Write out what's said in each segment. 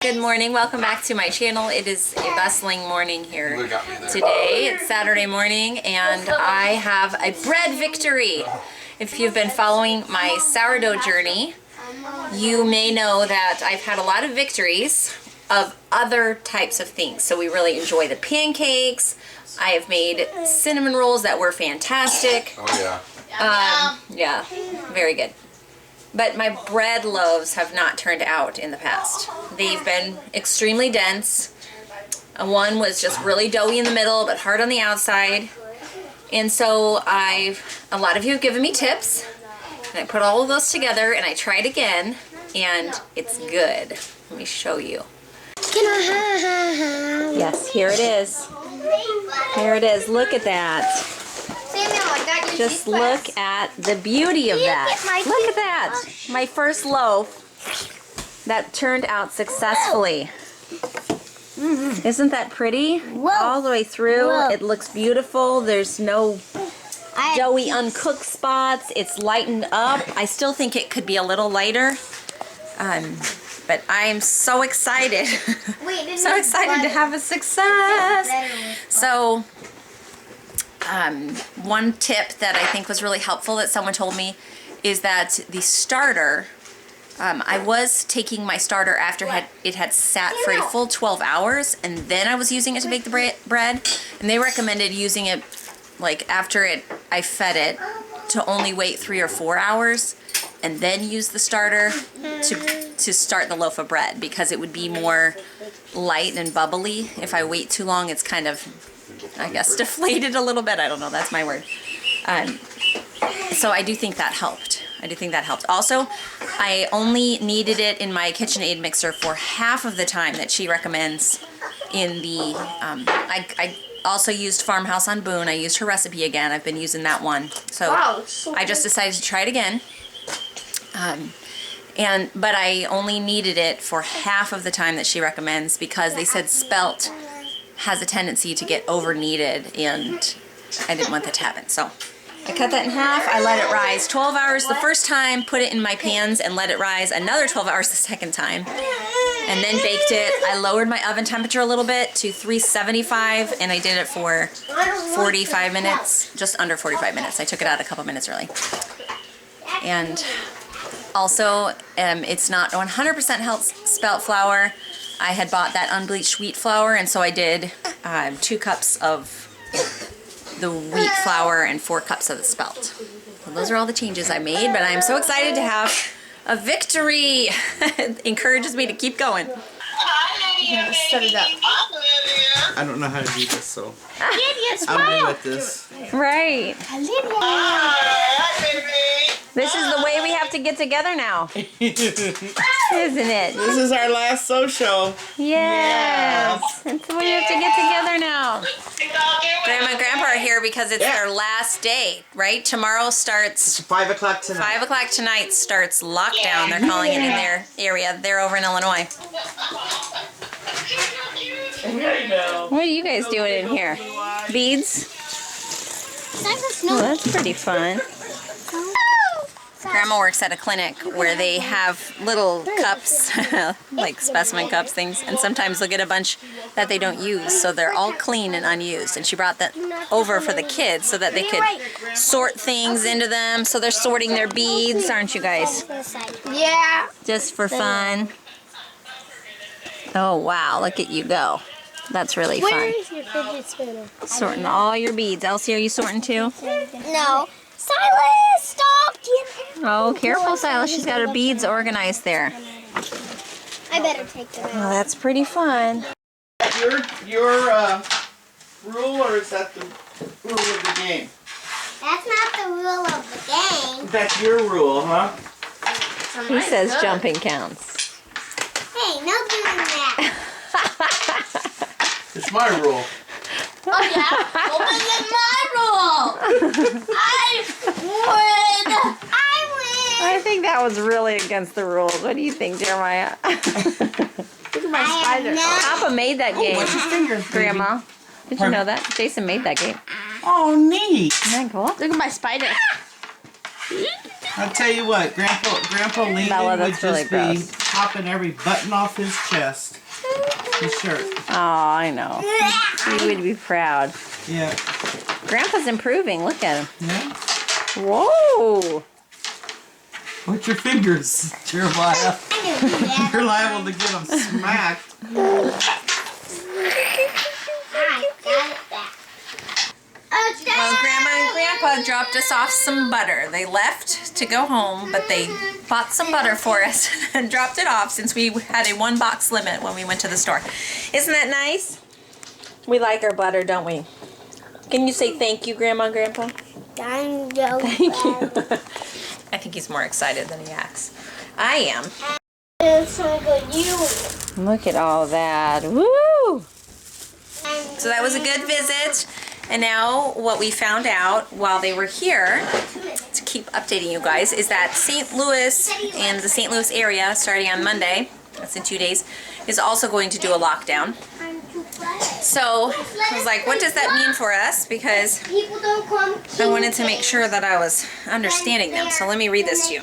Good morning, welcome back to my channel. It is a bustling morning here today. It's Saturday morning and I have a bread victory. If you've been following my sourdough journey, you may know that I've had a lot of victories of other types of things. So we really enjoy the pancakes. I have made cinnamon rolls that were fantastic. Oh yeah. Yeah, very good. But my bread loaves have not turned out in the past. They've been extremely dense. One was just really doughy in the middle, but hard on the outside. And so a lot of you have given me tips. And I put all of those together and I tried again, and it's good. Let me show you. Yes, here it is. Here it is. Look at that. Just look at the beauty of that. Look at that. My first loaf that turned out successfully. Isn't that pretty? All the way through. It looks beautiful. There's no doughy uncooked spots. It's lightened up. I still think it could be a little lighter. But I'm so excited. So excited to have a success. So one tip that I think was really helpful that someone told me is that the starter, I was taking my starter after it had sat for a full 12 hours, and then I was using it to bake the bread, and they recommended using it like after I fed it to only wait 3 or 4 hours and then use the starter to start the loaf of bread, because it would be more light and bubbly. If I wait too long, it's kind of, I guess, deflated a little bit. I don't know, that's my word. So I do think that helped. Also, I only needed it in my KitchenAid mixer for half of the time that she recommends in the, I also used Farmhouse on Boone. I used her recipe again. I've been using that one. So, wow, so I just decided to try it again. But I only needed it for half of the time that she recommends, because they said spelt has a tendency to get over kneaded, and I didn't want that to happen. So I cut that in half. I let it rise 12 hours the first time, put it in my pans and let it rise another 12 hours the second time, and then baked it. I lowered my oven temperature a little bit to 375, and I did it for 45 minutes, just under 45 minutes. I took it out a couple minutes early. And also, it's not 100% spelt flour. I had bought that unbleached wheat flour, and so I did 2 cups of the wheat flour and 4 cups of the spelt. So those are all the changes I made, but I'm so excited to have a victory. It encourages me to keep going. Yeah, set it up. I don't know how to do this, so Lydia, I'm new at this. Right. Lydia. This is the way we have to get together now, isn't it? This is our last social. Yes. That's the way we have to get together now. Grandma and Grandpa are here because it's their last day, right? Tomorrow starts 5 o'clock tonight. 5 o'clock tonight starts lockdown. They're calling it in their area. They're over in Illinois. What are you guys doing in here? Beads? Oh, that's pretty fun. Grandma works at a clinic where they have little cups, like specimen cups things, and sometimes they'll get a bunch that they don't use, so they're all clean and unused. And she brought that over for the kids so that they could sort things into them. So they're sorting their beads, aren't you guys? Yeah. Just for fun. Oh wow, look at you go. That's really fun. Where is your fidget spinner? Sorting all your beads. Elsie, are you sorting too? No. Silas, stop! Oh, careful, Silas. She's got her beads organized there. I better take them out. Oh, that's pretty fun. Your rule, or is that the rule of the game? That's not the rule of the game. That's your rule, huh? He says jumping counts. Hey, no doing that. It's my rule. Oh yeah? Well, this is my rule. I win. I think that was really against the rules. What do you think, Jeremiah? Look at my spider. Papa made that game. What's your fingers, baby? Grandma. Did you know that? Jason made that game. Oh, neat. Isn't that cool? Look at my spider. I'll tell you what, Grandpa Lincoln Bella, would that's really just be gross. popping every button off his chest. His shirt. Oh, I know. He would be proud. Yeah. Grandpa's improving. Look at him. Yeah. Whoa. Watch your fingers, Jeremiah. You're liable to get them smacked. Well, Grandma and Grandpa dropped us off some butter. They left to go home, but they bought some butter for us and dropped it off since we had a 1-box limit when we went to the store. Isn't that nice? We like our butter, don't we? Can you say thank you, Grandma and Grandpa? Thank you. Thank you. I think he's more excited than he acts. I am. Look at all that. Woo! So that was a good visit. And now what we found out while they were here, to keep updating you guys, is that St. Louis and the St. Louis area, starting on Monday, that's in 2 days, is also going to do a lockdown. So I was like, what does that mean for us? Because I wanted to make sure that I was understanding them. So let me read this to you.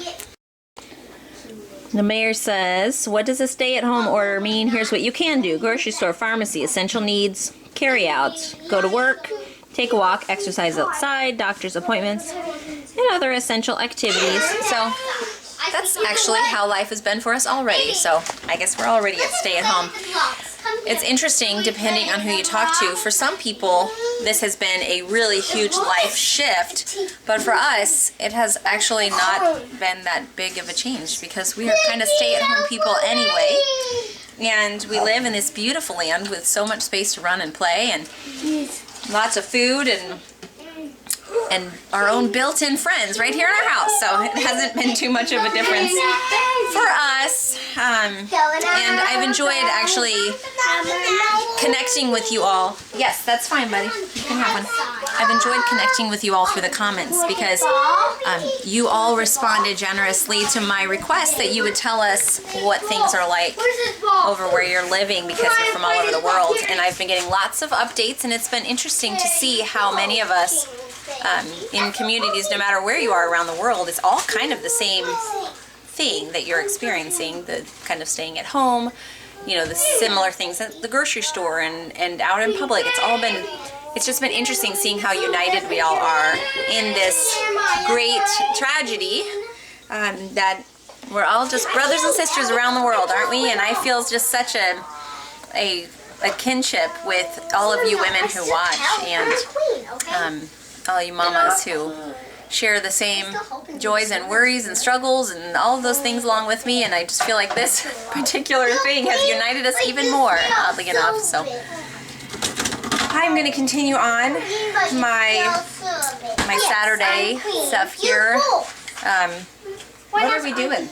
The mayor says, what does a stay-at-home order mean? Here's what you can do. Grocery store, pharmacy, essential needs, carry-outs, go to work, take a walk, exercise outside, doctor's appointments, and other essential activities. So that's actually how life has been for us already. So I guess we're already at stay-at-home. It's interesting, depending on who you talk to. For some people, this has been a really huge life shift, but for us, it has actually not been that big of a change because we are kind of stay-at-home people anyway, and we live in this beautiful land with so much space to run and play, and lots of food, and our own built-in friends right here in our house. So it hasn't been too much of a difference for us. And I've enjoyed actually connecting with you all. Yes, that's fine, buddy. You can have one. I've enjoyed connecting with you all through the comments because you all responded generously to my request that you would tell us what things are like over where you're living because you're from all over the world. And I've been getting lots of updates, and it's been interesting to see how many of us in communities, no matter where you are around the world, it's all kind of the same thing that you're experiencing, the kind of staying at home, you know, the similar things at the grocery store and out in public. It's just been interesting seeing how united we all are in this great tragedy, that we're all just brothers and sisters around the world, aren't we? And I feel just such a kinship with all of you women who watch, and all you mamas who share the same joys and worries and struggles and all of those things along with me. And I just feel like this particular thing has united us even more, oddly enough. So I'm going to continue on my Saturday stuff here. What are we doing?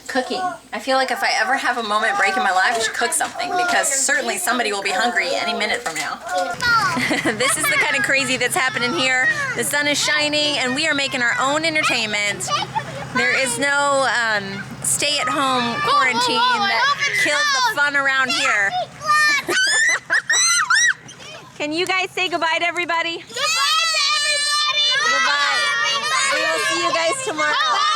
Cooking. I feel like if I ever have a moment break in my life, I should cook something because certainly somebody will be hungry any minute from now. This is the kind of crazy that's happening here. The sun is shining and we are making our own entertainment. There is no stay-at-home quarantine that kills the fun around here. Can you guys say goodbye to everybody? Goodbye to everybody! Goodbye. We will see you guys tomorrow.